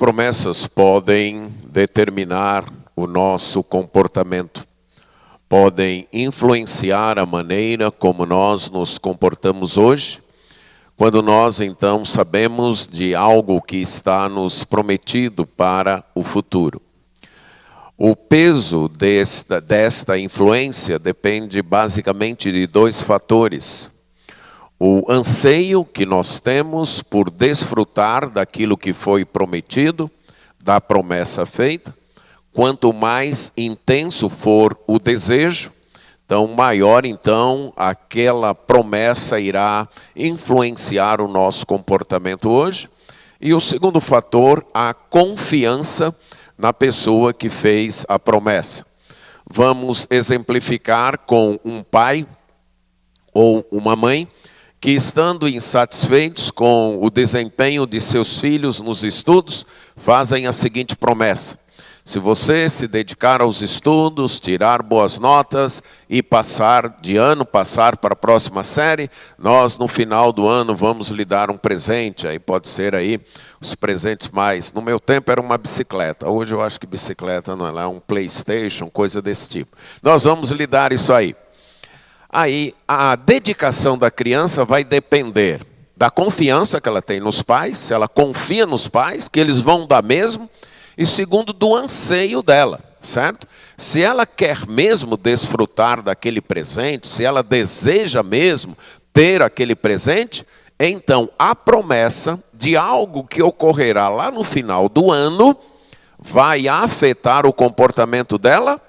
Promessas podem determinar o nosso comportamento, podem influenciar a maneira como nós nos comportamos hoje, quando nós então sabemos de algo que está nos prometido para o futuro. O peso desta influência depende basicamente de dois fatores. O anseio que nós temos por desfrutar daquilo que foi prometido, da promessa feita. Quanto mais intenso for o desejo, então maior então aquela promessa irá influenciar o nosso comportamento hoje. E o segundo fator, a confiança na pessoa que fez a promessa. Vamos exemplificar com um pai ou uma mãe que, estando insatisfeitos com o desempenho de seus filhos nos estudos, fazem a seguinte promessa: se você se dedicar aos estudos, tirar boas notas e passar para a próxima série, nós no final do ano vamos lhe dar um presente. Aí pode ser aí os presentes mais. No meu tempo era uma bicicleta, hoje eu acho que bicicleta não é, um PlayStation, coisa desse tipo. Nós vamos lhe dar isso aí. Aí a dedicação da criança vai depender da confiança que ela tem nos pais, se ela confia nos pais, que eles vão dar mesmo, e segundo, do anseio dela, certo? Se ela quer mesmo desfrutar daquele presente, se ela deseja mesmo ter aquele presente, então a promessa de algo que ocorrerá lá no final do ano vai afetar o comportamento dela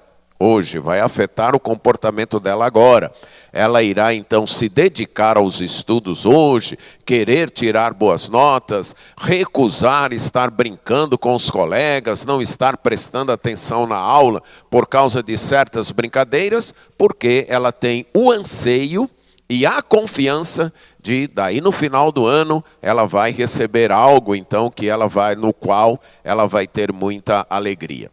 hoje, vai afetar o comportamento dela agora. Ela irá então se dedicar aos estudos hoje, querer tirar boas notas, recusar estar brincando com os colegas, não estar prestando atenção na aula por causa de certas brincadeiras, porque ela tem o anseio e a confiança de, daí no final do ano, ela vai receber algo então no qual ela vai ter muita alegria.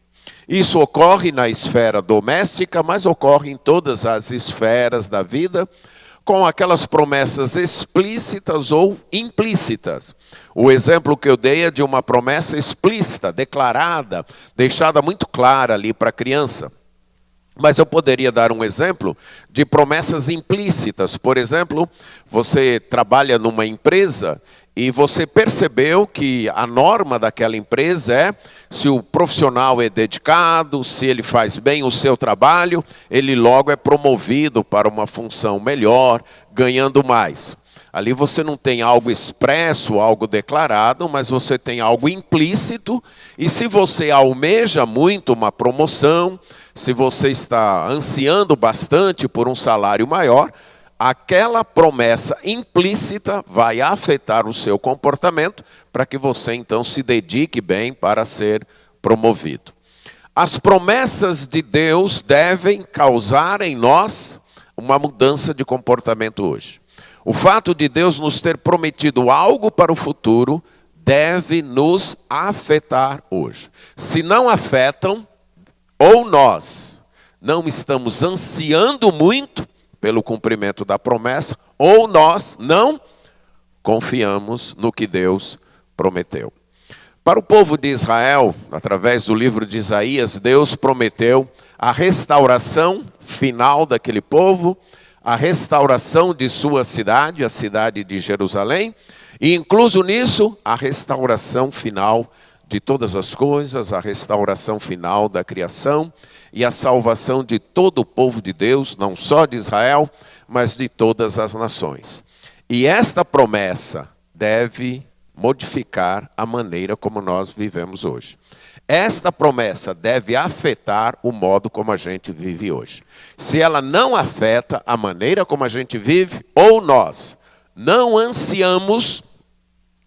Isso ocorre na esfera doméstica, mas ocorre em todas as esferas da vida, com aquelas promessas explícitas ou implícitas. O exemplo que eu dei é de uma promessa explícita, declarada, deixada muito clara ali para a criança. Mas eu poderia dar um exemplo de promessas implícitas. Por exemplo, você trabalha numa empresa e você percebeu que a norma daquela empresa é, se o profissional é dedicado, se ele faz bem o seu trabalho, ele logo é promovido para uma função melhor, ganhando mais. Ali você não tem algo expresso, algo declarado, mas você tem algo implícito. E se você almeja muito uma promoção, se você está ansiando bastante por um salário maior, aquela promessa implícita vai afetar o seu comportamento para que você então se dedique bem para ser promovido. As promessas de Deus devem causar em nós uma mudança de comportamento hoje. O fato de Deus nos ter prometido algo para o futuro deve nos afetar hoje. Se não afetam, ou nós não estamos ansiando muito pelo cumprimento da promessa, ou nós não confiamos no que Deus prometeu. Para o povo de Israel, através do livro de Isaías, Deus prometeu a restauração final daquele povo, a restauração de sua cidade, a cidade de Jerusalém, e incluso nisso, a restauração final de todas as coisas, a restauração final da criação e a salvação de todo o povo de Deus, não só de Israel, mas de todas as nações. E esta promessa deve modificar a maneira como nós vivemos hoje. Esta promessa deve afetar o modo como a gente vive hoje. Se ela não afeta a maneira como a gente vive, ou nós não ansiamos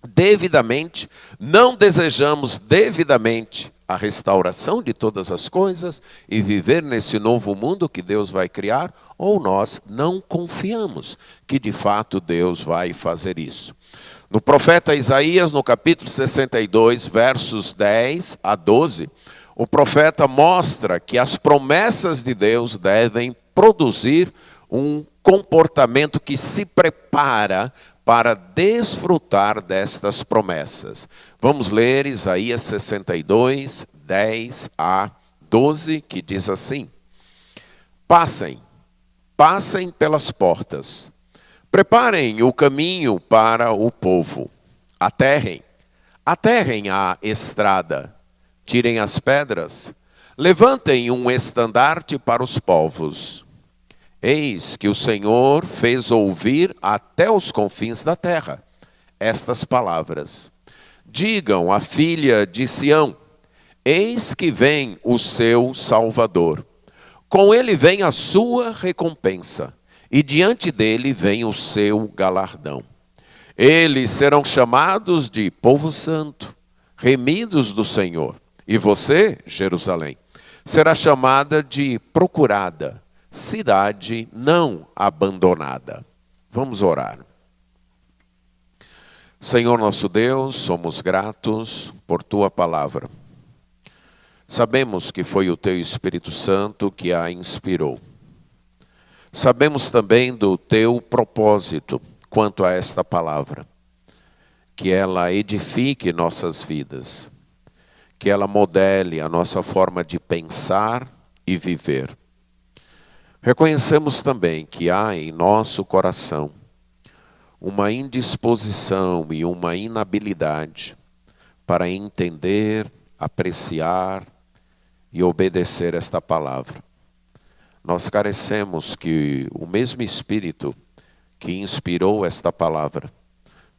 devidamente, não desejamos devidamente a restauração de todas as coisas e viver nesse novo mundo que Deus vai criar, ou nós não confiamos que de fato Deus vai fazer isso. No profeta Isaías, no capítulo 62, versos 10 a 12, o profeta mostra que as promessas de Deus devem produzir um comportamento que se prepara para desfrutar destas promessas. Vamos ler Isaías 62, 10 a 12, que diz assim: Passem pelas portas, preparem o caminho para o povo, aterrem a estrada, tirem as pedras, levantem um estandarte para os povos. Eis que o Senhor fez ouvir até os confins da terra estas palavras. Digam à filha de Sião: eis que vem o seu Salvador. Com ele vem a sua recompensa, e diante dele vem o seu galardão. Eles serão chamados de povo santo, remidos do Senhor. E você, Jerusalém, será chamada de procurada, cidade não abandonada. Vamos orar. Senhor nosso Deus, somos gratos por Tua palavra. Sabemos que foi o Teu Espírito Santo que a inspirou. Sabemos também do Teu propósito quanto a esta palavra. Que ela edifique nossas vidas. Que ela modele a nossa forma de pensar e viver. Reconhecemos também que há em nosso coração uma indisposição e uma inabilidade para entender, apreciar e obedecer esta palavra. Nós carecemos que o mesmo Espírito que inspirou esta palavra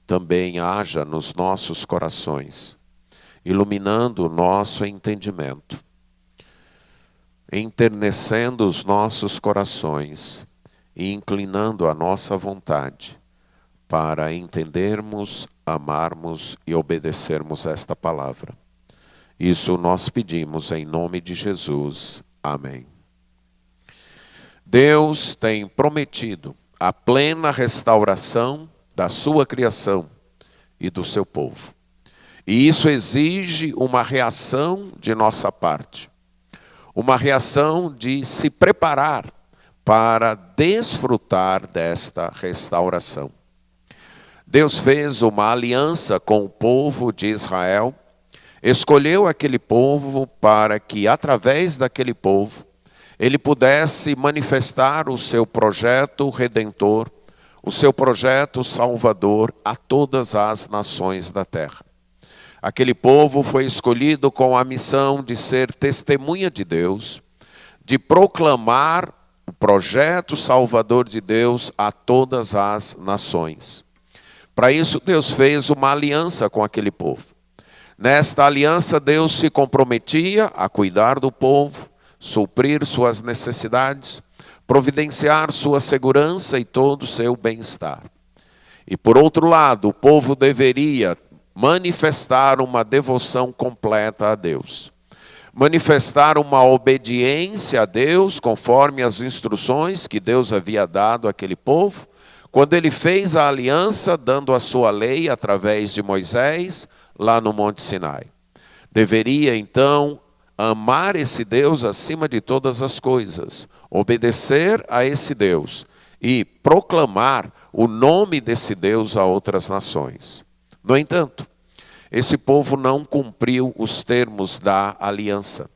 também haja nos nossos corações, iluminando o nosso entendimento, enternecendo os nossos corações e inclinando a nossa vontade para entendermos, amarmos e obedecermos esta palavra. Isso nós pedimos em nome de Jesus. Amém. Deus tem prometido a plena restauração da sua criação e do seu povo. E isso exige uma reação de nossa parte. Uma reação de se preparar para desfrutar desta restauração. Deus fez uma aliança com o povo de Israel, escolheu aquele povo para que, através daquele povo, ele pudesse manifestar o seu projeto redentor, o seu projeto salvador a todas as nações da terra. Aquele povo foi escolhido com a missão de ser testemunha de Deus, de proclamar o projeto salvador de Deus a todas as nações. Para isso, Deus fez uma aliança com aquele povo. Nesta aliança, Deus se comprometia a cuidar do povo, suprir suas necessidades, providenciar sua segurança e todo o seu bem-estar. E por outro lado, o povo deveria manifestar uma devoção completa a Deus. Manifestar uma obediência a Deus, conforme as instruções que Deus havia dado àquele povo, quando ele fez a aliança, dando a sua lei através de Moisés, lá no Monte Sinai. Deveria, então, amar esse Deus acima de todas as coisas, obedecer a esse Deus e proclamar o nome desse Deus a outras nações. No entanto, esse povo não cumpriu os termos da aliança.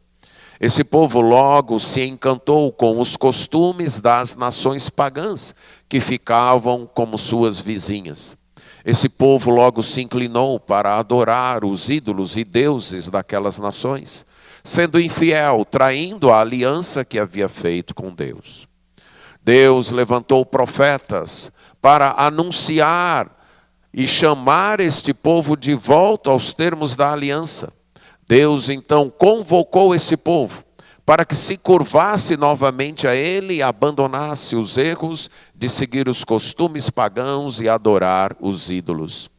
Esse povo logo se encantou com os costumes das nações pagãs que ficavam como suas vizinhas. Esse povo logo se inclinou para adorar os ídolos e deuses daquelas nações, sendo infiel, traindo a aliança que havia feito com Deus. Deus levantou profetas para anunciar e chamar este povo de volta aos termos da aliança. Deus então convocou esse povo para que se curvasse novamente a ele e abandonasse os erros de seguir os costumes pagãos e adorar os ídolos.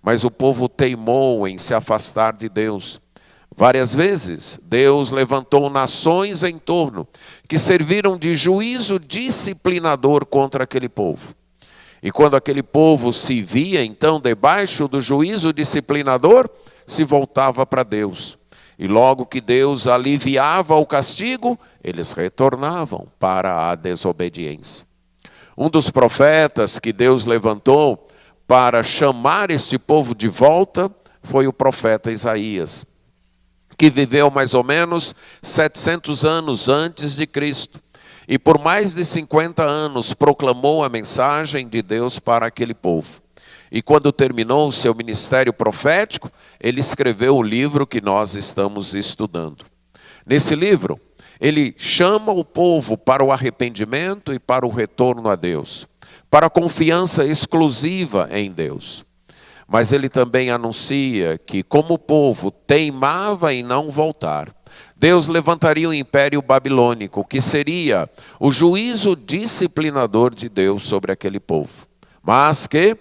Mas o povo teimou em se afastar de Deus. Várias vezes Deus levantou nações em torno que serviram de juízo disciplinador contra aquele povo. E quando aquele povo se via então debaixo do juízo disciplinador, se voltava para Deus. E logo que Deus aliviava o castigo, eles retornavam para a desobediência. Um dos profetas que Deus levantou para chamar este povo de volta foi o profeta Isaías, que viveu mais ou menos 700 anos antes de Cristo. E por mais de 50 anos proclamou a mensagem de Deus para aquele povo. E quando terminou o seu ministério profético, ele escreveu o livro que nós estamos estudando. Nesse livro, ele chama o povo para o arrependimento e para o retorno a Deus, para a confiança exclusiva em Deus. Mas ele também anuncia que, como o povo teimava em não voltar, Deus levantaria o Império Babilônico, que seria o juízo disciplinador de Deus sobre aquele povo. Mas que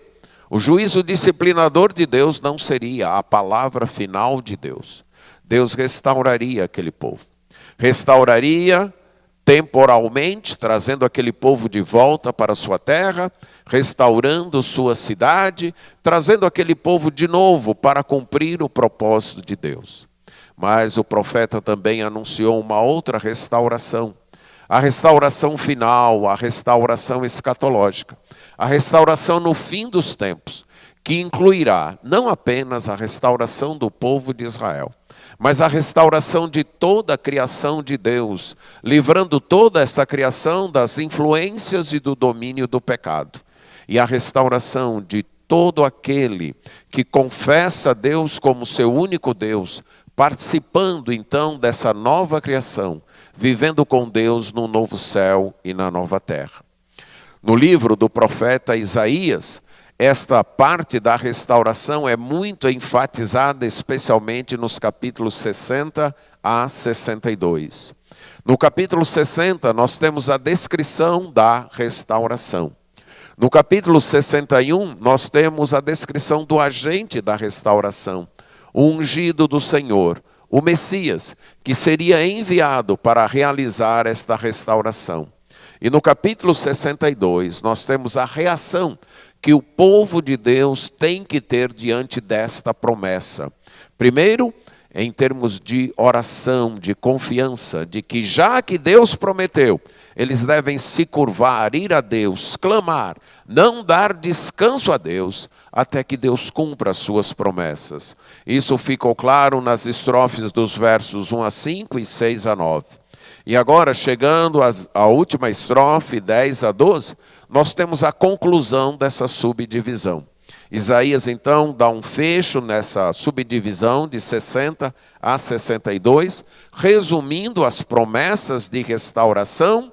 o juízo disciplinador de Deus não seria a palavra final de Deus. Deus restauraria aquele povo. Restauraria temporalmente, trazendo aquele povo de volta para a sua terra, restaurando sua cidade, trazendo aquele povo de novo para cumprir o propósito de Deus. Mas o profeta também anunciou uma outra restauração. A restauração final, a restauração escatológica. A restauração no fim dos tempos, que incluirá não apenas a restauração do povo de Israel, mas a restauração de toda a criação de Deus, livrando toda esta criação das influências e do domínio do pecado. E a restauração de todo aquele que confessa a Deus como seu único Deus, participando então dessa nova criação, vivendo com Deus no novo céu e na nova terra. No livro do profeta Isaías, esta parte da restauração é muito enfatizada, especialmente nos capítulos 60 a 62. No capítulo 60, nós temos a descrição da restauração. No capítulo 61, nós temos a descrição do agente da restauração, o ungido do Senhor, o Messias, que seria enviado para realizar esta restauração. E no capítulo 62, nós temos a reação que o povo de Deus tem que ter diante desta promessa. Primeiro, em termos de oração, de confiança, de que já que Deus prometeu, eles devem se curvar, ir a Deus, clamar, não dar descanso a Deus, até que Deus cumpra as suas promessas. Isso ficou claro nas estrofes dos versos 1 a 5 e 6 a 9. E agora, chegando à última estrofe, 10 a 12, nós temos a conclusão dessa subdivisão. Isaías, então, dá um fecho nessa subdivisão de 60 a 62, resumindo as promessas de restauração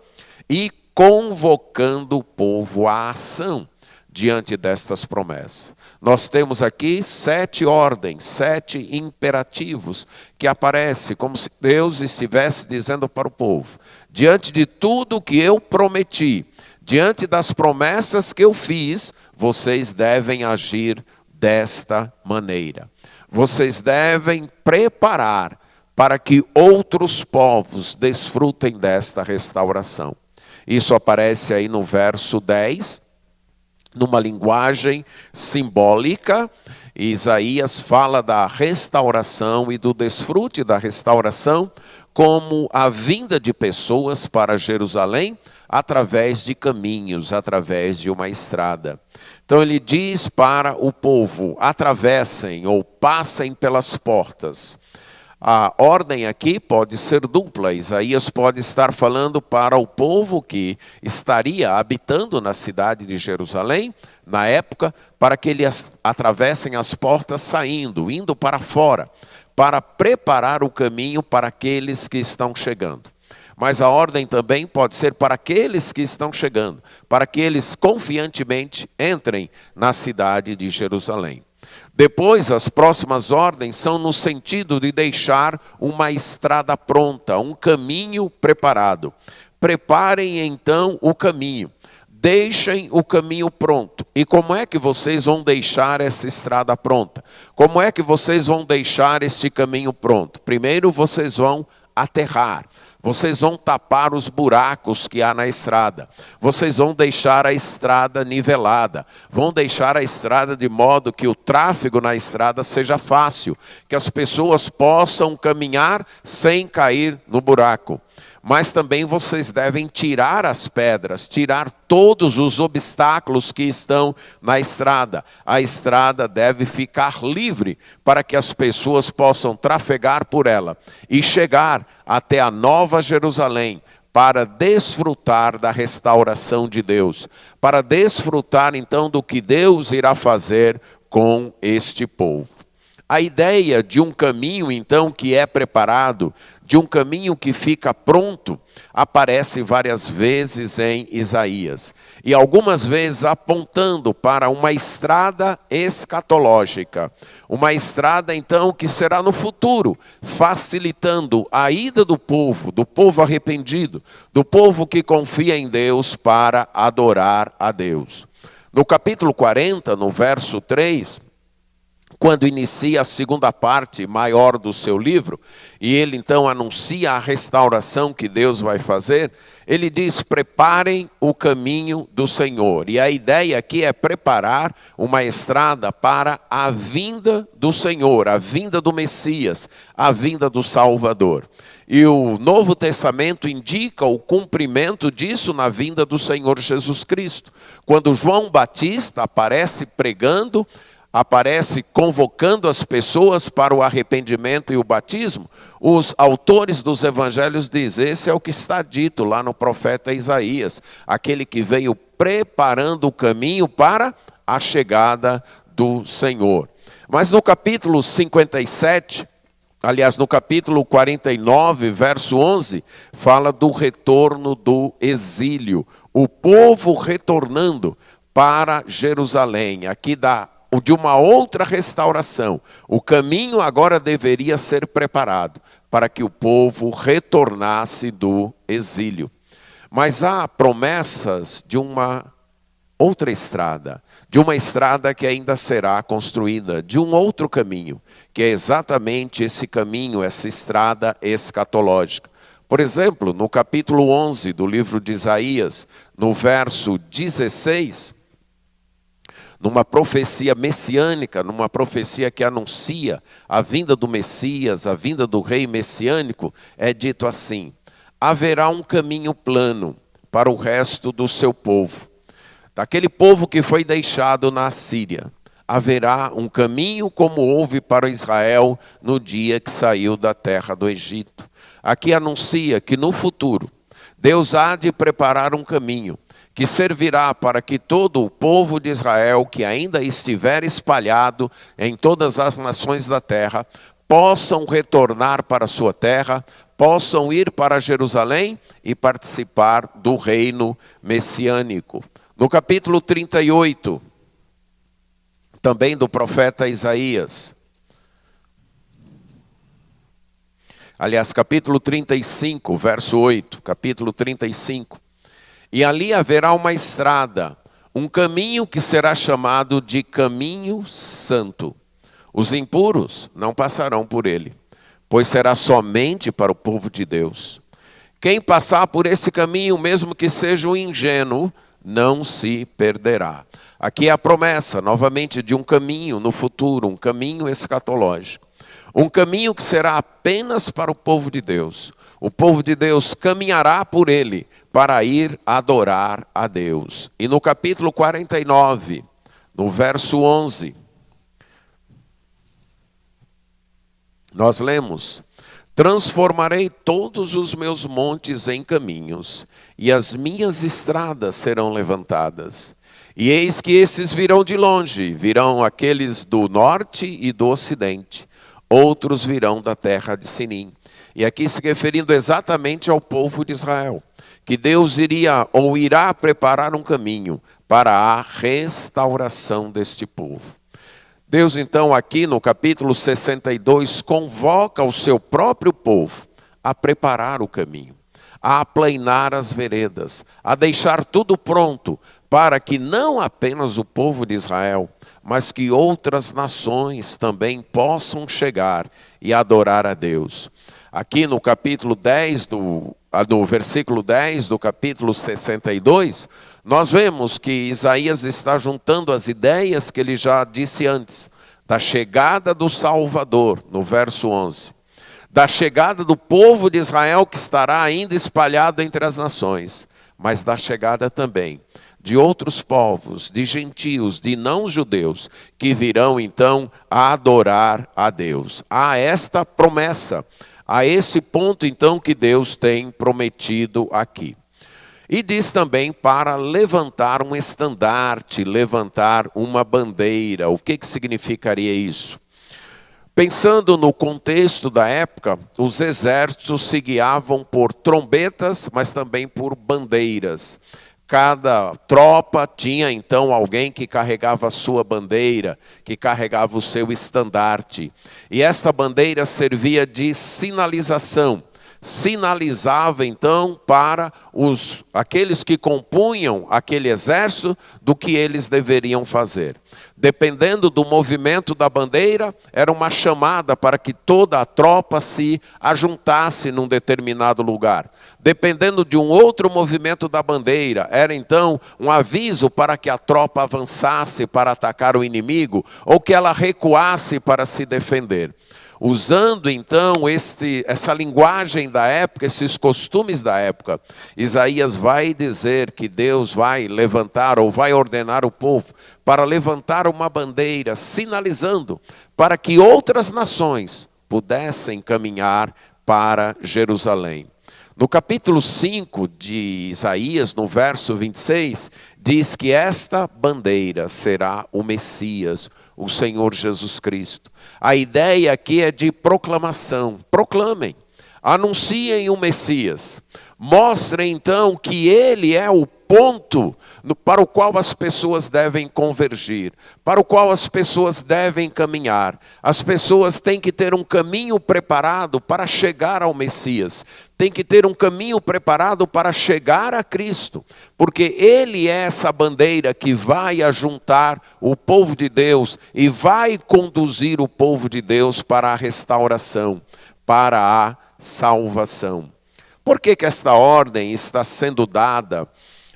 e convocando o povo à ação diante destas promessas. Nós temos aqui 7 ordens, 7 imperativos que aparecem como se Deus estivesse dizendo para o povo: diante de tudo que eu prometi, diante das promessas que eu fiz, vocês devem agir desta maneira. Vocês devem preparar para que outros povos desfrutem desta restauração. Isso aparece aí no verso 10, numa linguagem simbólica. Isaías fala da restauração e do desfrute da restauração como a vinda de pessoas para Jerusalém através de caminhos, através de uma estrada. Então ele diz para o povo: atravessem ou passem pelas portas. A ordem aqui pode ser dupla. Isaías pode estar falando para o povo que estaria habitando na cidade de Jerusalém, na época, para que eles atravessem as portas saindo, indo para fora, para preparar o caminho para aqueles que estão chegando. Mas a ordem também pode ser para aqueles que estão chegando, para que eles confiantemente entrem na cidade de Jerusalém. Depois, as próximas ordens são no sentido de deixar uma estrada pronta, um caminho preparado. Preparem então o caminho, deixem o caminho pronto. E como é que vocês vão deixar essa estrada pronta? Como é que vocês vão deixar este caminho pronto? Primeiro vocês vão aterrar. Vocês vão tapar os buracos que há na estrada. Vocês vão deixar a estrada nivelada. Vão deixar a estrada de modo que o tráfego na estrada seja fácil. Que as pessoas possam caminhar sem cair no buraco. mas também vocês devem tirar as pedras, tirar todos os obstáculos que estão na estrada. A estrada deve ficar livre para que as pessoas possam trafegar por ela e chegar até a Nova Jerusalém para desfrutar da restauração de Deus, para desfrutar então do que Deus irá fazer com este povo. A ideia de um caminho, então, que é preparado, de um caminho que fica pronto, aparece várias vezes em Isaías. E algumas vezes apontando para uma estrada escatológica. Uma estrada, então, que será no futuro, facilitando a ida do povo arrependido, do povo que confia em Deus para adorar a Deus. No capítulo 40, no verso 3... quando inicia a segunda parte maior do seu livro, e ele então anuncia a restauração que Deus vai fazer, ele diz: preparem o caminho do Senhor. E a ideia aqui é preparar uma estrada para a vinda do Senhor, a vinda do Messias, a vinda do Salvador. E o Novo Testamento indica o cumprimento disso na vinda do Senhor Jesus Cristo. Quando João Batista aparece pregando, aparece convocando as pessoas para o arrependimento e o batismo, os autores dos evangelhos dizem: esse é o que está dito lá no profeta Isaías, aquele que veio preparando o caminho para a chegada do Senhor. Mas no capítulo 57, aliás, no capítulo 49, verso 11, fala do retorno do exílio, o povo retornando para Jerusalém. Aqui dá de uma outra restauração. O caminho agora deveria ser preparado para que o povo retornasse do exílio. Mas há promessas de uma outra estrada, de uma estrada que ainda será construída, de um outro caminho, que é exatamente esse caminho, essa estrada escatológica. Por exemplo, no capítulo 11 do livro de Isaías, no verso 16, numa profecia messiânica, numa profecia que anuncia a vinda do Messias, a vinda do rei messiânico, é dito assim: haverá um caminho plano para o resto do seu povo. Daquele povo que foi deixado na Assíria, haverá um caminho como houve para Israel no dia que saiu da terra do Egito. Aqui anuncia que no futuro, Deus há de preparar um caminho que servirá para que todo o povo de Israel, que ainda estiver espalhado em todas as nações da terra, possam retornar para a sua terra, possam ir para Jerusalém e participar do reino messiânico. No capítulo 38, também do profeta Isaías, aliás, capítulo 35, verso 8, capítulo 35, e ali haverá uma estrada, um caminho que será chamado de caminho santo. Os impuros não passarão por ele, pois será somente para o povo de Deus. Quem passar por esse caminho, mesmo que seja um ingênuo, não se perderá. Aqui é a promessa, novamente, de um caminho no futuro, um caminho escatológico. Um caminho que será apenas para o povo de Deus. O povo de Deus caminhará por ele para ir adorar a Deus. E no capítulo 49, no verso 11, nós lemos: transformarei todos os meus montes em caminhos, e as minhas estradas serão levantadas. E eis que esses virão de longe, virão aqueles do norte e do ocidente. Outros virão da terra de Sinim. E aqui se referindo exatamente ao povo de Israel, que Deus iria ou irá preparar um caminho para a restauração deste povo. Deus então aqui no capítulo 62 convoca o seu próprio povo a preparar o caminho, a aplainar as veredas, a deixar tudo pronto para que não apenas o povo de Israel, mas que outras nações também possam chegar e adorar a Deus. Aqui no capítulo 10, no versículo 10 do capítulo 62, nós vemos que Isaías está juntando as ideias que ele já disse antes, da chegada do Salvador, no verso 11, da chegada do povo de Israel que estará ainda espalhado entre as nações, mas da chegada também de outros povos, de gentios, de não-judeus, que virão então a adorar a Deus. Há esta promessa, a esse ponto então que Deus tem prometido aqui. E diz também para levantar um estandarte, levantar uma bandeira. O que significaria isso? Pensando no contexto da época, os exércitos se guiavam por trombetas, mas também por bandeiras. Cada tropa tinha então alguém que carregava a sua bandeira, que carregava o seu estandarte. E esta bandeira servia de sinalização. Sinalizava então para aqueles que compunham aquele exército do que eles deveriam fazer. Dependendo do movimento da bandeira, era uma chamada para que toda a tropa se ajuntasse num determinado lugar. Dependendo de um outro movimento da bandeira, era então um aviso para que a tropa avançasse para atacar o inimigo ou que ela recuasse para se defender. Usando então essa linguagem da época, esses costumes da época, Isaías vai dizer que Deus vai levantar ou vai ordenar o povo para levantar uma bandeira, sinalizando para que outras nações pudessem caminhar para Jerusalém. No capítulo 5 de Isaías, no verso 26, diz que esta bandeira será o Messias, o Senhor Jesus Cristo. A ideia aqui é de proclamação. Proclamem, anunciem o Messias. Mostrem então que ele é o ponto para o qual as pessoas devem convergir, para o qual as pessoas devem caminhar. As pessoas têm que ter um caminho preparado para chegar ao Messias. Tem que ter um caminho preparado para chegar a Cristo, porque ele é essa bandeira que vai ajuntar o povo de Deus e vai conduzir o povo de Deus para a restauração, para a salvação. Por que esta ordem está sendo dada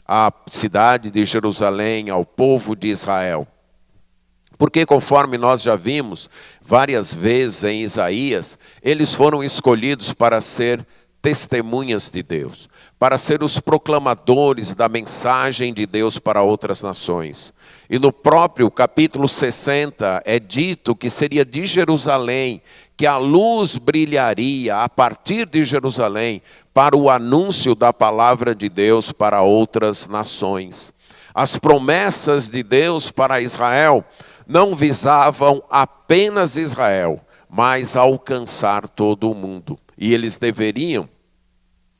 à cidade de Jerusalém, ao povo de Israel? Porque conforme nós já vimos várias vezes em Isaías, eles foram escolhidos para ser testemunhas de Deus, para ser os proclamadores da mensagem de Deus para outras nações. E no próprio capítulo 60 é dito que seria de Jerusalém que a luz brilharia a partir de Jerusalém para o anúncio da palavra de Deus para outras nações. As promessas de Deus para Israel não visavam apenas Israel, mas alcançar todo o mundo. E eles deveriam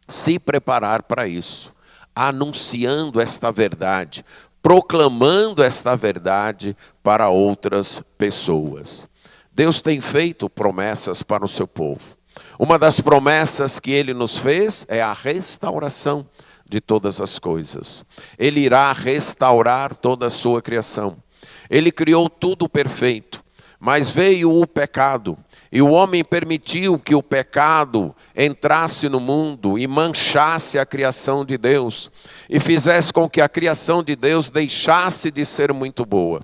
se preparar para isso, anunciando esta verdade, proclamando esta verdade para outras pessoas. Deus tem feito promessas para o seu povo. Uma das promessas que ele nos fez é a restauração de todas as coisas. Ele irá restaurar toda a sua criação. Ele criou tudo perfeito, mas veio o pecado. E o homem permitiu que o pecado entrasse no mundo e manchasse a criação de Deus. E fizesse com que a criação de Deus deixasse de ser muito boa.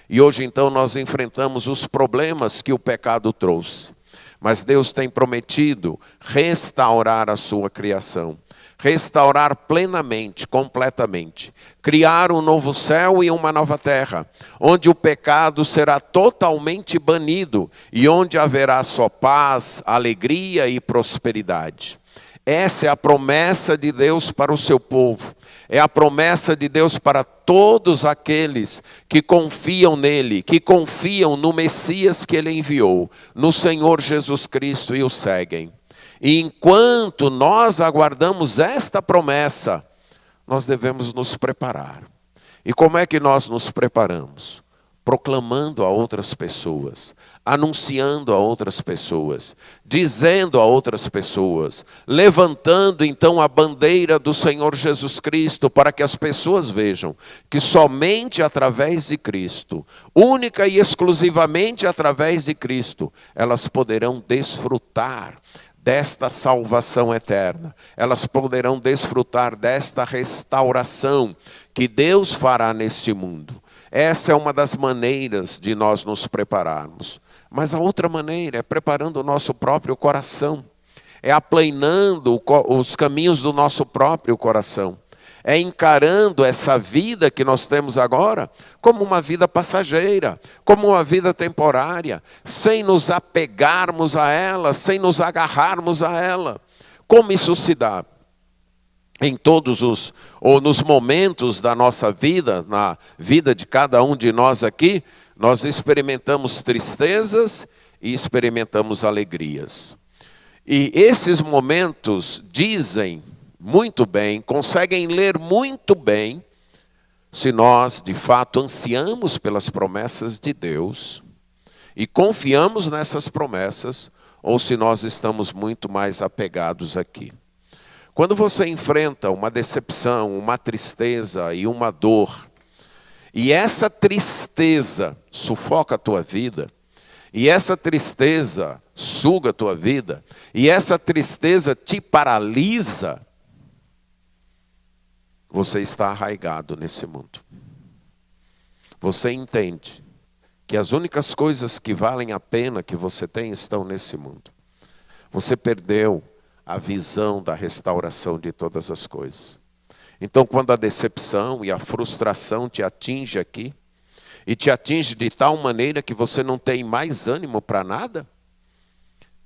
E hoje então nós enfrentamos os problemas que o pecado trouxe. Mas Deus tem prometido restaurar a sua criação. Restaurar plenamente, completamente. Criar um novo céu e uma nova terra, onde o pecado será totalmente banido e onde haverá só paz, alegria e prosperidade. Essa é a promessa de Deus para o seu povo. É a promessa de Deus para todos aqueles que confiam nele, que confiam no Messias que ele enviou, no Senhor Jesus Cristo e o seguem. E enquanto nós aguardamos esta promessa, nós devemos nos preparar. E como é que nós nos preparamos? Proclamando a outras pessoas, anunciando a outras pessoas, dizendo a outras pessoas, levantando então a bandeira do Senhor Jesus Cristo para que as pessoas vejam que somente através de Cristo, única e exclusivamente através de Cristo, elas poderão desfrutar desta salvação eterna. Elas poderão desfrutar desta restauração que Deus fará neste mundo. Essa é uma das maneiras de nós nos prepararmos. Mas a outra maneira é preparando o nosso próprio coração. É aplanando os caminhos do nosso próprio coração. É encarando essa vida que nós temos agora como uma vida passageira, como uma vida temporária, sem nos apegarmos a ela, sem nos agarrarmos a ela. Como isso se dá? Em nos momentos da nossa vida, na vida de cada um de nós aqui, nós experimentamos tristezas e experimentamos alegrias. E esses momentos dizem muito bem, conseguem ler muito bem, se nós de fato ansiamos pelas promessas de Deus e confiamos nessas promessas, ou se nós estamos muito mais apegados aqui. Quando você enfrenta uma decepção, uma tristeza e uma dor, e essa tristeza sufoca a tua vida, e essa tristeza suga a tua vida, e essa tristeza te paralisa, você está arraigado nesse mundo. Você entende que as únicas coisas que valem a pena que você tem estão nesse mundo. Você perdeu a visão da restauração de todas as coisas. Então, quando a decepção e a frustração te atinge aqui, e te atinge de tal maneira que você não tem mais ânimo para nada,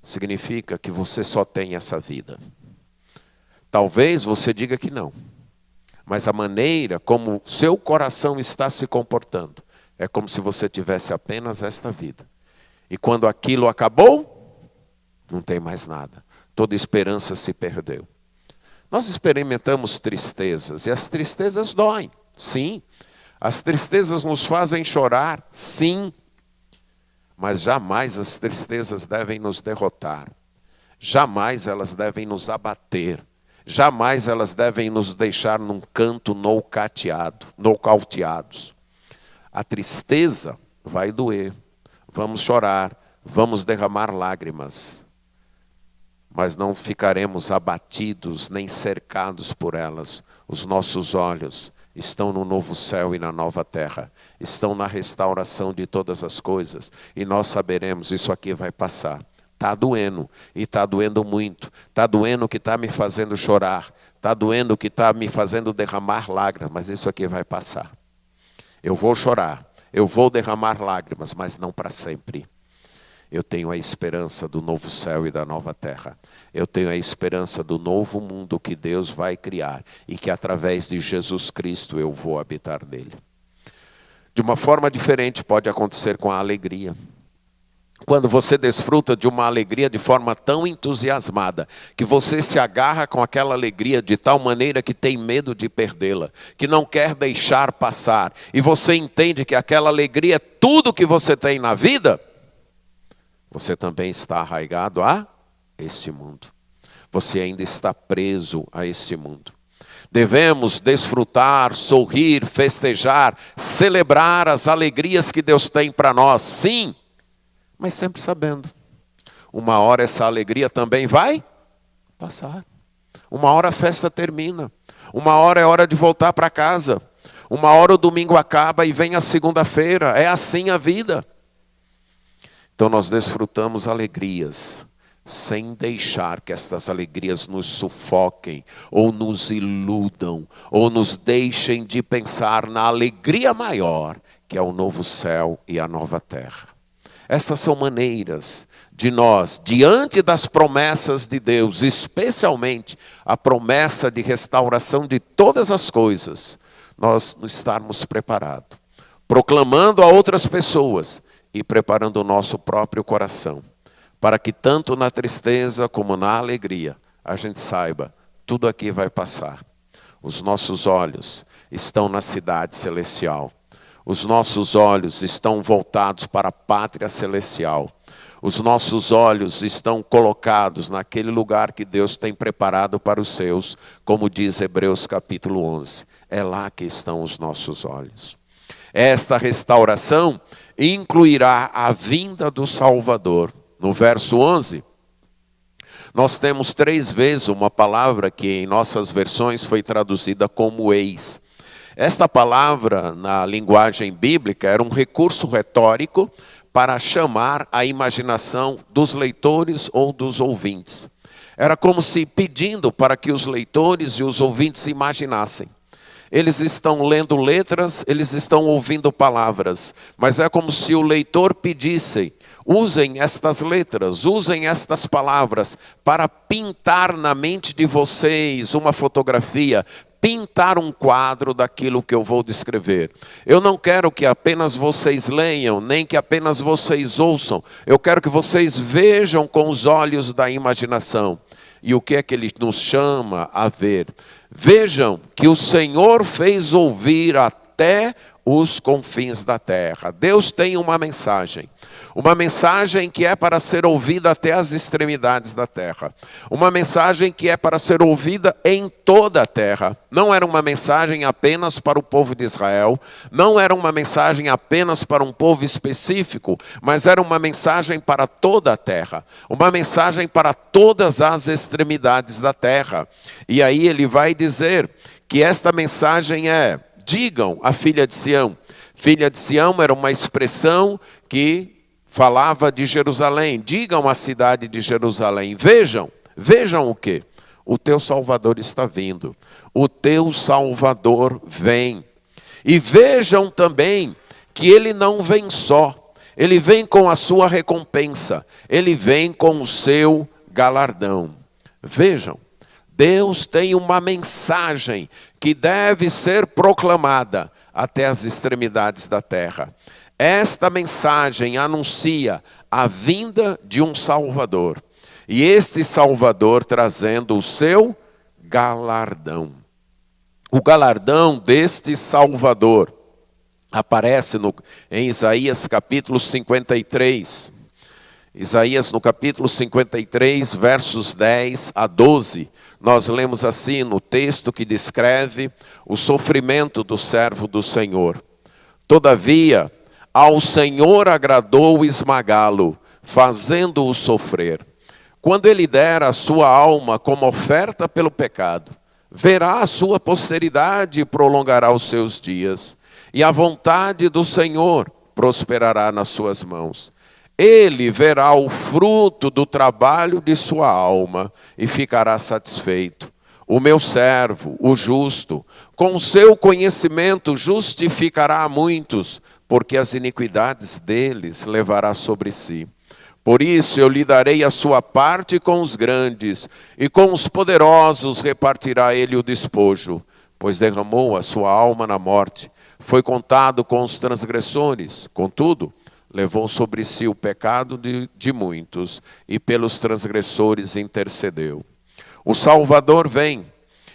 significa que você só tem essa vida. Talvez você diga que não, mas a maneira como seu coração está se comportando é como se você tivesse apenas esta vida. E quando aquilo acabou, não tem mais nada. Toda esperança se perdeu. Nós experimentamos tristezas, e as tristezas doem, sim. As tristezas nos fazem chorar, sim. Mas jamais as tristezas devem nos derrotar. Jamais elas devem nos abater. Jamais elas devem nos deixar num canto nocauteados. A tristeza vai doer. Vamos chorar, vamos derramar lágrimas. Mas não ficaremos abatidos nem cercados por elas. Os nossos olhos estão no novo céu e na nova terra. Estão na restauração de todas as coisas. E nós saberemos, isso aqui vai passar. Está doendo, e está doendo muito. Está doendo que está me fazendo chorar. Está doendo que está me fazendo derramar lágrimas, mas isso aqui vai passar. Eu vou chorar, eu vou derramar lágrimas, mas não para sempre. Eu tenho a esperança do novo céu e da nova terra. Eu tenho a esperança do novo mundo que Deus vai criar e que através de Jesus Cristo eu vou habitar nele. De uma forma diferente pode acontecer com a alegria. Quando você desfruta de uma alegria de forma tão entusiasmada, que você se agarra com aquela alegria de tal maneira que tem medo de perdê-la, que não quer deixar passar, e você entende que aquela alegria é tudo que você tem na vida, você também está arraigado a este mundo. Você ainda está preso a este mundo. Devemos desfrutar, sorrir, festejar, celebrar as alegrias que Deus tem para nós, sim. Mas sempre sabendo, uma hora essa alegria também vai passar. Uma hora a festa termina. Uma hora é hora de voltar para casa. Uma hora o domingo acaba e vem a segunda-feira. É assim a vida. Então nós desfrutamos alegrias, sem deixar que estas alegrias nos sufoquem, ou nos iludam, ou nos deixem de pensar na alegria maior, que é o novo céu e a nova terra. Estas são maneiras de nós, diante das promessas de Deus, especialmente a promessa de restauração de todas as coisas, nós estarmos preparados, proclamando a outras pessoas e preparando o nosso próprio coração, para que tanto na tristeza como na alegria, a gente saiba, tudo aqui vai passar. Os nossos olhos estão na cidade celestial. Os nossos olhos estão voltados para a pátria celestial. Os nossos olhos estão colocados naquele lugar que Deus tem preparado para os seus, como diz Hebreus capítulo 11. É lá que estão os nossos olhos. Esta restauração incluirá a vinda do Salvador. No verso 11, nós temos 3 vezes uma palavra que em nossas versões foi traduzida como eis. Esta palavra, na linguagem bíblica, era um recurso retórico para chamar a imaginação dos leitores ou dos ouvintes. Era como se pedindo para que os leitores e os ouvintes imaginassem. Eles estão lendo letras, eles estão ouvindo palavras, mas é como se o leitor pedisse: usem estas letras, usem estas palavras para pintar na mente de vocês uma fotografia, pintar um quadro daquilo que eu vou descrever. Eu não quero que apenas vocês leiam, nem que apenas vocês ouçam. Eu quero que vocês vejam com os olhos da imaginação. E o que é que ele nos chama a ver? Vejam que o Senhor fez ouvir até os confins da terra. Deus tem uma mensagem que é para ser ouvida até as extremidades da terra. Uma mensagem que é para ser ouvida em toda a terra. Não era uma mensagem apenas para o povo de Israel, não era uma mensagem apenas para um povo específico, mas era uma mensagem para toda a terra. Uma mensagem para todas as extremidades da terra. E aí ele vai dizer que esta mensagem é: digam a filha de Sião. Filha de Sião era uma expressão que falava de Jerusalém. Digam a cidade de Jerusalém. Vejam o quê? O teu Salvador está vindo. O teu Salvador vem. E vejam também que ele não vem só. Ele vem com a sua recompensa. Ele vem com o seu galardão. Vejam, Deus tem uma mensagem que deve ser proclamada até as extremidades da terra. Esta mensagem anuncia a vinda de um Salvador. E este Salvador trazendo o seu galardão. O galardão deste Salvador aparece em Isaías capítulo 53. Isaías no capítulo 53, versos 10 a 12. Nós lemos assim no texto que descreve o sofrimento do servo do Senhor. Todavia, ao Senhor agradou esmagá-lo, fazendo-o sofrer. Quando ele der a sua alma como oferta pelo pecado, verá a sua posteridade e prolongará os seus dias. E a vontade do Senhor prosperará nas suas mãos. Ele verá o fruto do trabalho de sua alma e ficará satisfeito. O meu servo, o justo, com o seu conhecimento justificará a muitos, porque as iniquidades deles levará sobre si. Por isso eu lhe darei a sua parte com os grandes, e com os poderosos repartirá ele o despojo, pois derramou a sua alma na morte, foi contado com os transgressores, contudo, levou sobre si o pecado de muitos, e pelos transgressores intercedeu. O Salvador vem,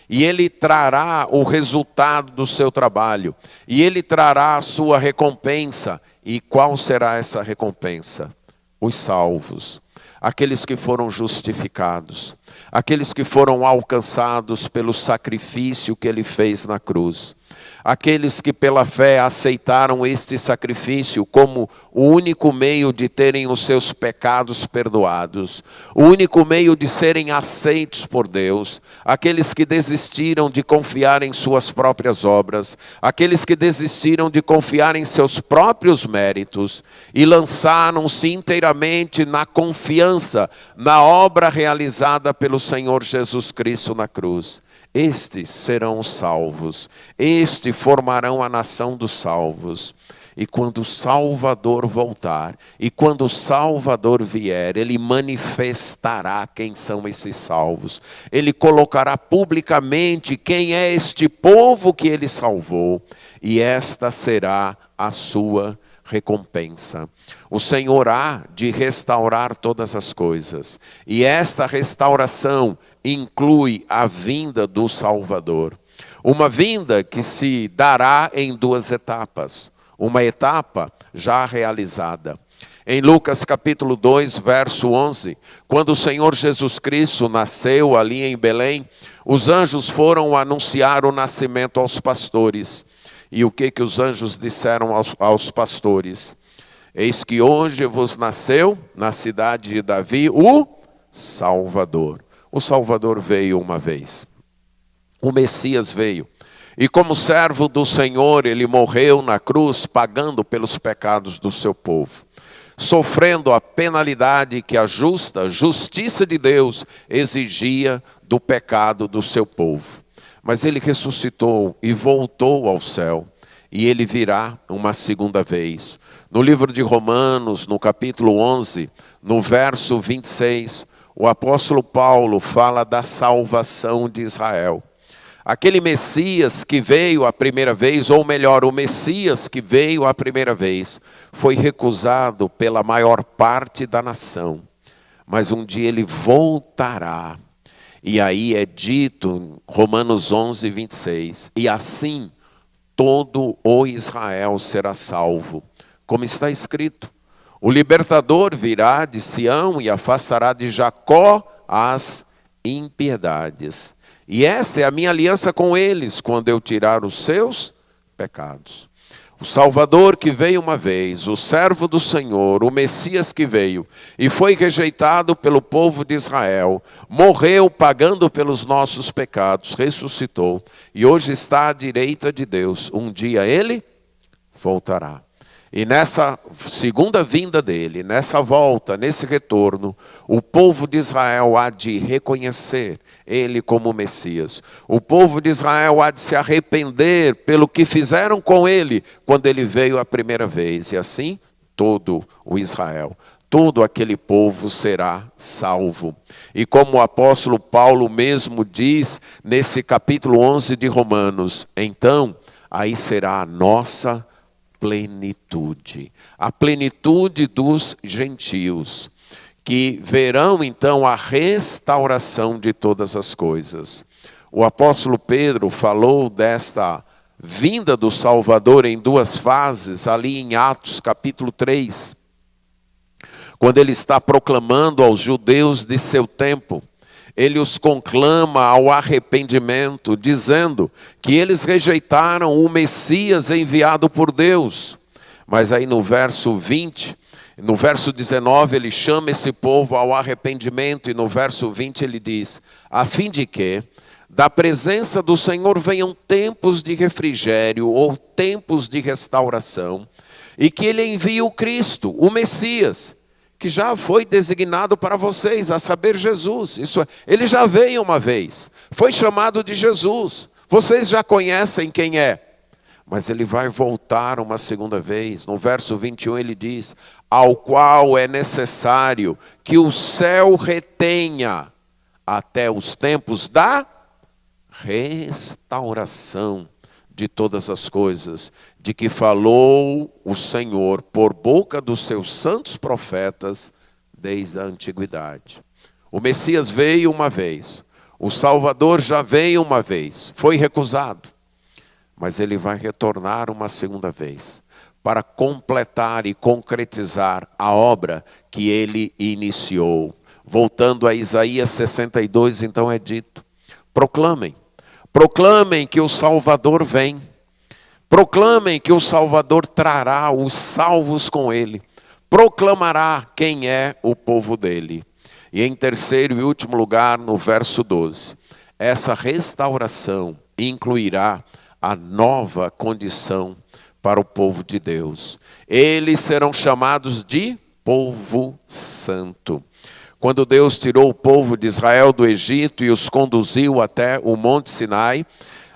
e ele trará o resultado do seu trabalho, e ele trará a sua recompensa. E qual será essa recompensa? Os salvos, aqueles que foram justificados, aqueles que foram alcançados pelo sacrifício que ele fez na cruz. Aqueles que pela fé aceitaram este sacrifício como o único meio de terem os seus pecados perdoados, o único meio de serem aceitos por Deus, aqueles que desistiram de confiar em suas próprias obras, aqueles que desistiram de confiar em seus próprios méritos e lançaram-se inteiramente na confiança na obra realizada pelo Senhor Jesus Cristo na cruz. Estes serão os salvos, estes formarão a nação dos salvos. E quando o Salvador voltar, e quando o Salvador vier, ele manifestará quem são esses salvos. Ele colocará publicamente quem é este povo que ele salvou, e esta será a sua recompensa. O Senhor há de restaurar todas as coisas, e esta restauração inclui a vinda do Salvador. Uma vinda que se dará em duas etapas. Uma etapa já realizada. Em Lucas capítulo 2, verso 11, quando o Senhor Jesus Cristo nasceu ali em Belém, os anjos foram anunciar o nascimento aos pastores. E o que os anjos disseram aos pastores? Eis que hoje vos nasceu na cidade de Davi o Salvador. O Salvador veio uma vez. O Messias veio. E como servo do Senhor, ele morreu na cruz, pagando pelos pecados do seu povo. sofrendo a penalidade que a justiça de Deus exigia do pecado do seu povo. Mas ele ressuscitou e voltou ao céu, e ele virá uma segunda vez. No livro de Romanos, no capítulo 11, no verso 26, o apóstolo Paulo fala da salvação de Israel. Aquele Messias que veio a primeira vez, ou melhor, o Messias que veio a primeira vez, foi recusado pela maior parte da nação. Mas um dia ele voltará. E aí é dito, Romanos 11, 26, e assim todo o Israel será salvo. Como está escrito, o libertador virá de Sião e afastará de Jacó as impiedades. E esta é a minha aliança com eles, quando eu tirar os seus pecados. O Salvador que veio uma vez, o servo do Senhor, o Messias que veio e foi rejeitado pelo povo de Israel, morreu pagando pelos nossos pecados, ressuscitou e hoje está à direita de Deus. Um dia ele voltará. E nessa segunda vinda dele, nessa volta, nesse retorno, o povo de Israel há de reconhecer ele como Messias. O povo de Israel há de se arrepender pelo que fizeram com ele quando ele veio a primeira vez. E assim, todo o Israel, todo aquele povo será salvo. E como o apóstolo Paulo mesmo diz nesse capítulo 11 de Romanos, então, aí será a nossa plenitude, a plenitude dos gentios, que verão então a restauração de todas as coisas. O apóstolo Pedro falou desta vinda do Salvador em duas fases, ali em Atos capítulo 3, quando ele está proclamando aos judeus de seu tempo. Ele os conclama ao arrependimento, dizendo que eles rejeitaram o Messias enviado por Deus. Mas aí no verso 20, no verso 19, ele chama esse povo ao arrependimento. E no verso 20 ele diz, a fim de que da presença do Senhor venham tempos de refrigério ou tempos de restauração, e que ele envie o Cristo, o Messias, que já foi designado para vocês, a saber, Jesus. Isso é, ele já veio uma vez, foi chamado de Jesus, vocês já conhecem quem é, mas ele vai voltar uma segunda vez. No verso 21 ele diz, ao qual é necessário que o céu retenha até os tempos da restauração de todas as coisas, de que falou o Senhor por boca dos seus santos profetas desde a antiguidade. O Messias veio uma vez, o Salvador já veio uma vez, foi recusado, mas ele vai retornar uma segunda vez, para completar e concretizar a obra que ele iniciou. Voltando a Isaías 62, então é dito, proclamem que o Salvador vem. Proclamem que o Salvador trará os salvos com ele. Proclamará quem é o povo dele. E em terceiro e último lugar, no verso 12, essa restauração incluirá a nova condição para o povo de Deus. Eles serão chamados de povo santo. Quando Deus tirou o povo de Israel do Egito e os conduziu até o Monte Sinai,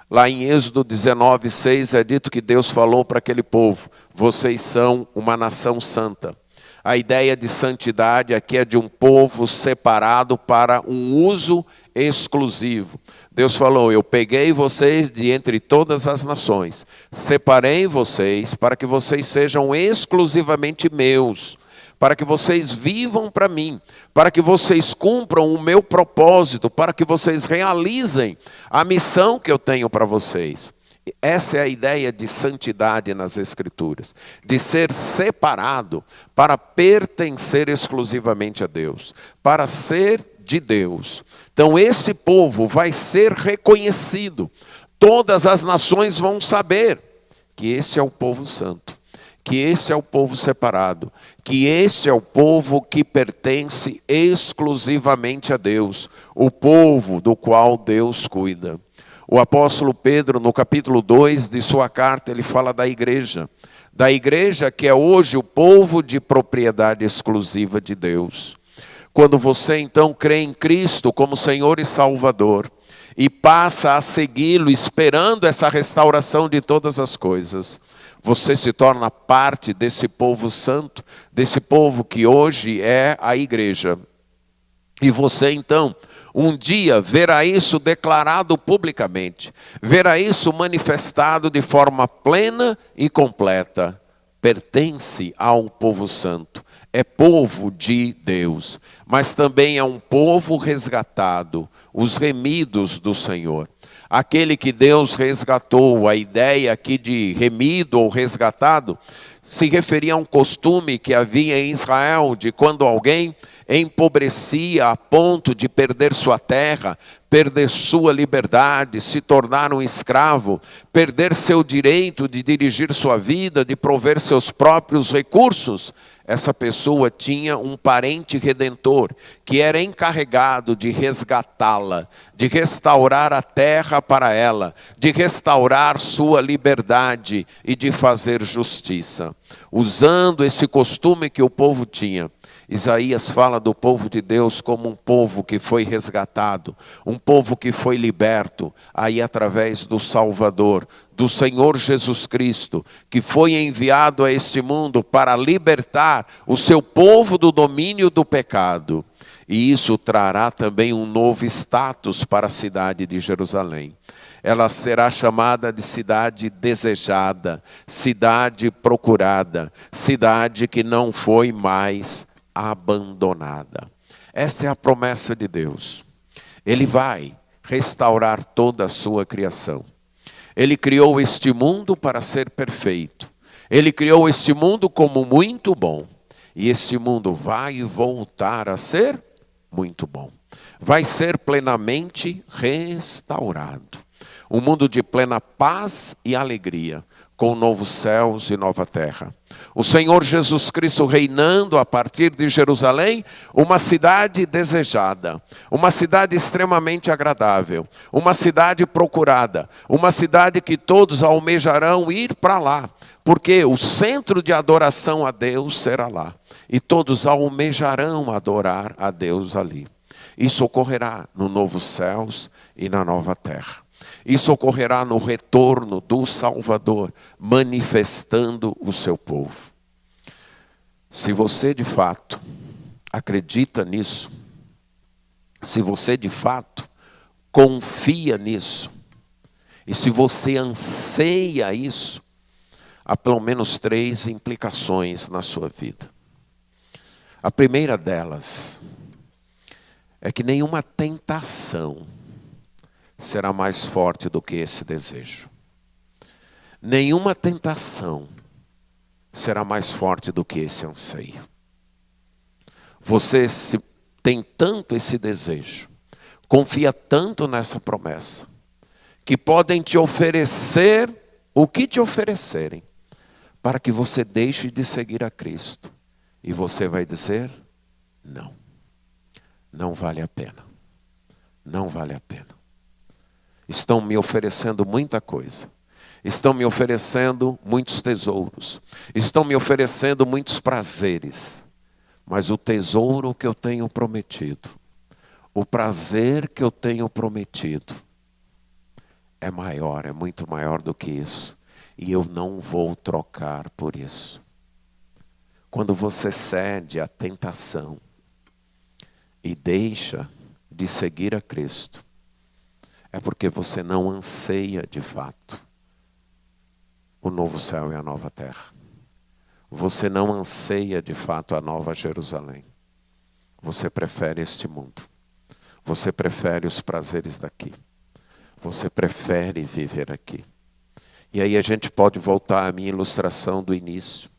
lá em Êxodo 19, 6, é dito que Deus falou para aquele povo, vocês são uma nação santa. A ideia de santidade aqui é de um povo separado para um uso exclusivo. Deus falou, eu peguei vocês de entre todas as nações, separei vocês para que vocês sejam exclusivamente meus, para que vocês vivam para mim, para que vocês cumpram o meu propósito, para que vocês realizem a missão que eu tenho para vocês. Essa é a ideia de santidade nas Escrituras, de ser separado para pertencer exclusivamente a Deus, para ser de Deus. Então esse povo vai ser reconhecido, todas as nações vão saber que esse é o povo santo, que esse é o povo separado, que esse é o povo que pertence exclusivamente a Deus, o povo do qual Deus cuida. O apóstolo Pedro, no capítulo 2 de sua carta, ele fala da igreja da igreja que é hoje o povo de propriedade exclusiva de Deus. Quando você então crê em Cristo como Senhor e Salvador e passa a segui-lo esperando essa restauração de todas as coisas, você se torna parte desse povo santo, desse povo que hoje é a igreja. E você então, um dia verá isso declarado publicamente, verá isso manifestado de forma plena e completa. Pertence ao povo santo, é povo de Deus, mas também é um povo resgatado, os remidos do Senhor. Aquele que Deus resgatou, a ideia aqui de remido ou resgatado, se referia a um costume que havia em Israel, de quando alguém empobrecia a ponto de perder sua terra, perder sua liberdade, se tornar um escravo, perder seu direito de dirigir sua vida, de prover seus próprios recursos, essa pessoa tinha um parente redentor que era encarregado de resgatá-la, de restaurar a terra para ela, de restaurar sua liberdade e de fazer justiça. Usando esse costume que o povo tinha, Isaías fala do povo de Deus como um povo que foi resgatado, um povo que foi liberto, aí através do Salvador, do Senhor Jesus Cristo, que foi enviado a este mundo para libertar o seu povo do domínio do pecado. E isso trará também um novo status para a cidade de Jerusalém. Ela será chamada de cidade desejada, cidade procurada, cidade que não foi mais abandonada. Esta é a promessa de Deus. Ele vai restaurar toda a sua criação. Ele criou este mundo para ser perfeito. Ele criou este mundo como muito bom. E este mundo vai voltar a ser muito bom. Vai ser plenamente restaurado. Um mundo de plena paz e alegria, com novos céus e nova terra. O Senhor Jesus Cristo reinando a partir de Jerusalém, uma cidade desejada, uma cidade extremamente agradável, uma cidade procurada, uma cidade que todos almejarão ir para lá, porque o centro de adoração a Deus será lá, e todos almejarão adorar a Deus ali. Isso ocorrerá no novos céus e na nova terra. Isso ocorrerá no retorno do Salvador, manifestando o seu povo. Se você de fato acredita nisso, se você de fato confia nisso, e se você anseia isso, há pelo menos 3 implicações na sua vida. A primeira delas é que nenhuma tentação será mais forte do que esse desejo. Nenhuma tentação será mais forte do que esse anseio. Você tem tanto esse desejo, confia tanto nessa promessa, que podem te oferecer o que te oferecerem, para que você deixe de seguir a Cristo. E você vai dizer, não, não vale a pena, não vale a pena. Estão me oferecendo muita coisa. Estão me oferecendo muitos tesouros. Estão me oferecendo muitos prazeres. Mas o tesouro que eu tenho prometido, o prazer que eu tenho prometido, é maior, é muito maior do que isso. E eu não vou trocar por isso. Quando você cede à tentação e deixa de seguir a Cristo, é porque você não anseia de fato o novo céu e a nova terra. Você não anseia de fato a nova Jerusalém. Você prefere este mundo. Você prefere os prazeres daqui. Você prefere viver aqui. E aí a gente pode voltar à minha ilustração do início.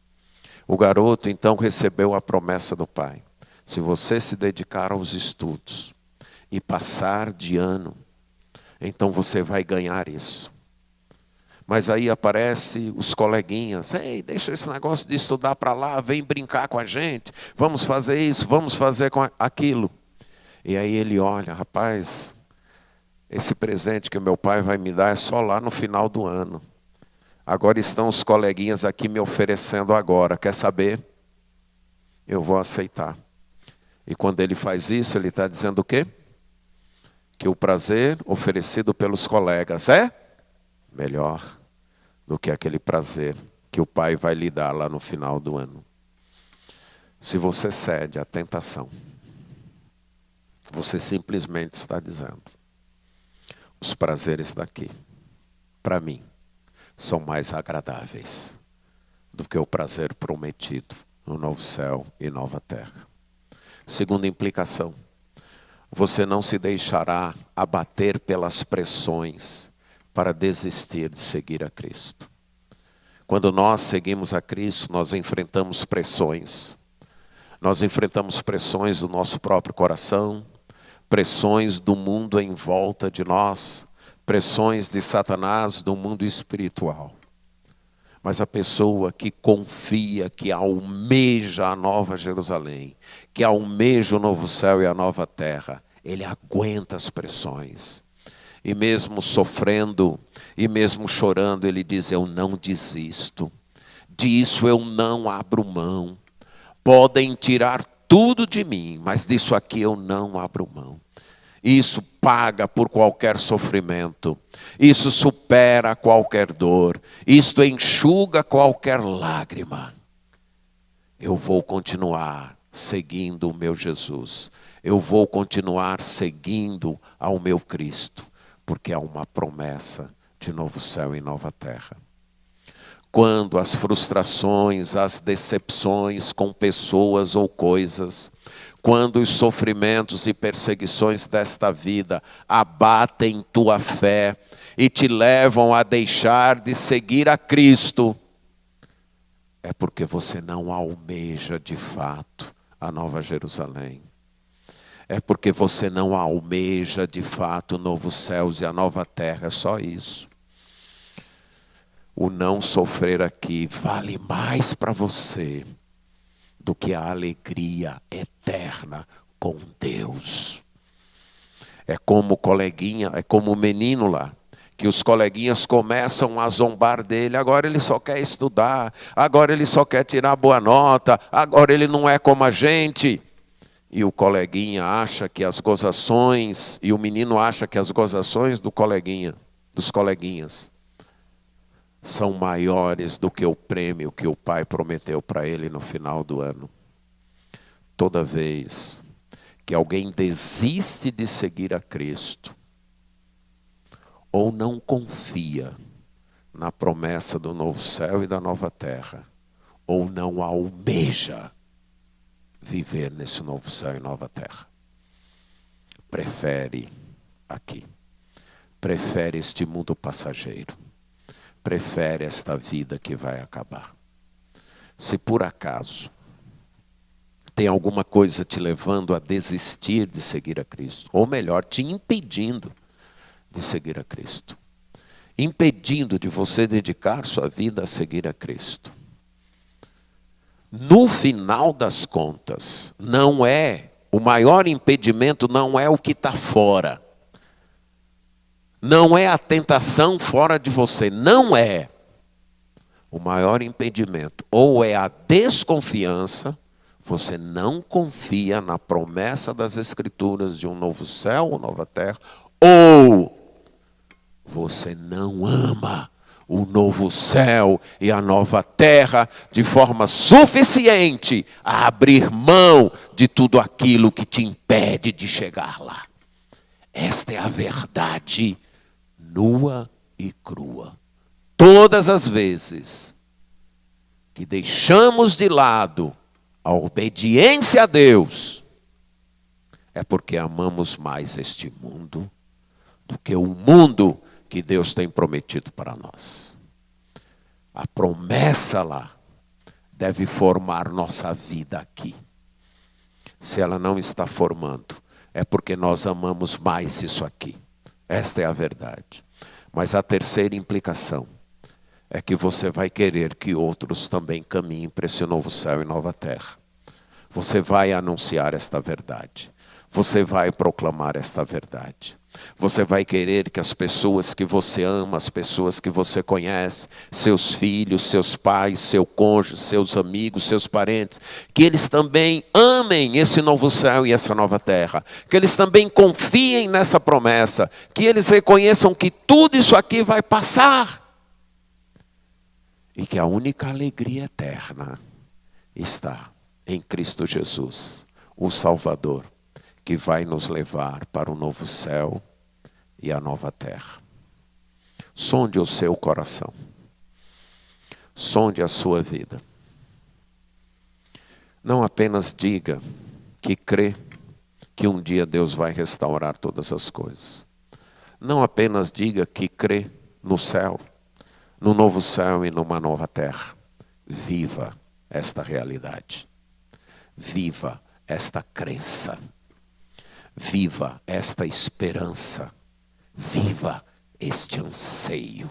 O garoto então recebeu a promessa do pai. Se você se dedicar aos estudos e passar de ano, então você vai ganhar isso. Mas aí aparece os coleguinhas, ei, deixa esse negócio de estudar para lá, vem brincar com a gente, vamos fazer isso, vamos fazer com aquilo. E aí ele olha, rapaz, esse presente que meu pai vai me dar é só lá no final do ano. Agora estão os coleguinhas aqui me oferecendo agora. Quer saber? Eu vou aceitar. E quando ele faz isso, ele está dizendo o quê? Que o prazer oferecido pelos colegas é melhor do que aquele prazer que o Pai vai lhe dar lá no final do ano. Se você cede à tentação, você simplesmente está dizendo: os prazeres daqui, para mim, são mais agradáveis do que o prazer prometido no novo céu e nova terra. Segunda implicação: você não se deixará abater pelas pressões para desistir de seguir a Cristo. Quando nós seguimos a Cristo, nós enfrentamos pressões. Nós enfrentamos pressões do nosso próprio coração, pressões do mundo em volta de nós, pressões de Satanás do mundo espiritual. Mas a pessoa que confia, que almeja a nova Jerusalém, que almeja o novo céu e a nova terra, ele aguenta as pressões. E mesmo sofrendo, e mesmo chorando, ele diz: eu não desisto, disso eu não abro mão. Podem tirar tudo de mim, mas disso aqui eu não abro mão. Isso paga por qualquer sofrimento, isso supera qualquer dor, isto enxuga qualquer lágrima. Eu vou continuar seguindo o meu Jesus, eu vou continuar seguindo ao meu Cristo, porque há uma promessa de novo céu e nova terra. Quando as frustrações, as decepções com pessoas ou coisas, quando os sofrimentos e perseguições desta vida abatem tua fé e te levam a deixar de seguir a Cristo, é porque você não almeja de fato a nova Jerusalém. É porque você não almeja de fato o novo céus e a nova terra, é só isso. O não sofrer aqui vale mais para você do que a alegria eterna com Deus. É como o coleguinha, é como o menino lá, que os coleguinhas começam a zombar dele. Agora ele só quer estudar, agora ele só quer tirar boa nota, agora ele não é como a gente. E o coleguinha acha que as gozações, e o menino acha que as gozações dos coleguinhas, são maiores do que o prêmio que o pai prometeu para ele no final do ano. Toda vez que alguém desiste de seguir a Cristo, ou não confia na promessa do novo céu e da nova terra, ou não almeja viver nesse novo céu e nova terra, prefere aqui, prefere este mundo passageiro, prefere esta vida que vai acabar. Se por acaso tem alguma coisa te levando a desistir de seguir a Cristo, ou melhor, te impedindo de seguir a Cristo, impedindo de você dedicar sua vida a seguir a Cristo, no final das contas, o maior impedimento não é o que está fora. Não é a tentação fora de você, não é. O maior impedimento, ou é a desconfiança, você não confia na promessa das Escrituras de um novo céu ou nova terra, ou você não ama o novo céu e a nova terra de forma suficiente a abrir mão de tudo aquilo que te impede de chegar lá. Esta é a verdade nua e crua. Todas as vezes que deixamos de lado a obediência a Deus, é porque amamos mais este mundo do que o mundo que Deus tem prometido para nós. A promessa lá deve formar nossa vida aqui. Se ela não está formando, é porque nós amamos mais isso aqui. Esta é a verdade. Mas a terceira implicação é que você vai querer que outros também caminhem para esse novo céu e nova terra. Você vai anunciar esta verdade. você vai proclamar esta verdade. Você vai querer que as pessoas que você ama, as pessoas que você conhece, seus filhos, seus pais, seu cônjuge, seus amigos, seus parentes, que eles também amem esse novo céu e essa nova terra. Que eles também confiem nessa promessa. Que eles reconheçam que tudo isso aqui vai passar. E que a única alegria eterna está em Cristo Jesus, o Salvador, que vai nos levar para o novo céu e a nova terra. Sonde o seu coração. Sonde a sua vida. Não apenas diga que crê que um dia Deus vai restaurar todas as coisas. Não apenas diga que crê no céu, no novo céu e numa nova terra. Viva esta realidade. Viva esta crença. Viva esta esperança. Viva este anseio.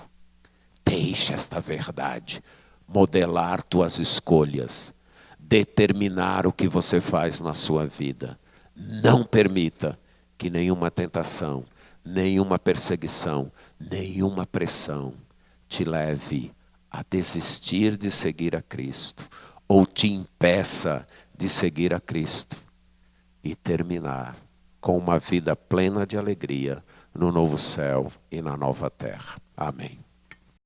Deixe esta verdade modelar tuas escolhas, determinar o que você faz na sua vida. Não permita que nenhuma tentação, nenhuma perseguição, nenhuma pressão te leve a desistir de seguir a Cristo ou te impeça de seguir a Cristo e terminar com uma vida plena de alegria no novo céu e na nova terra. Amém.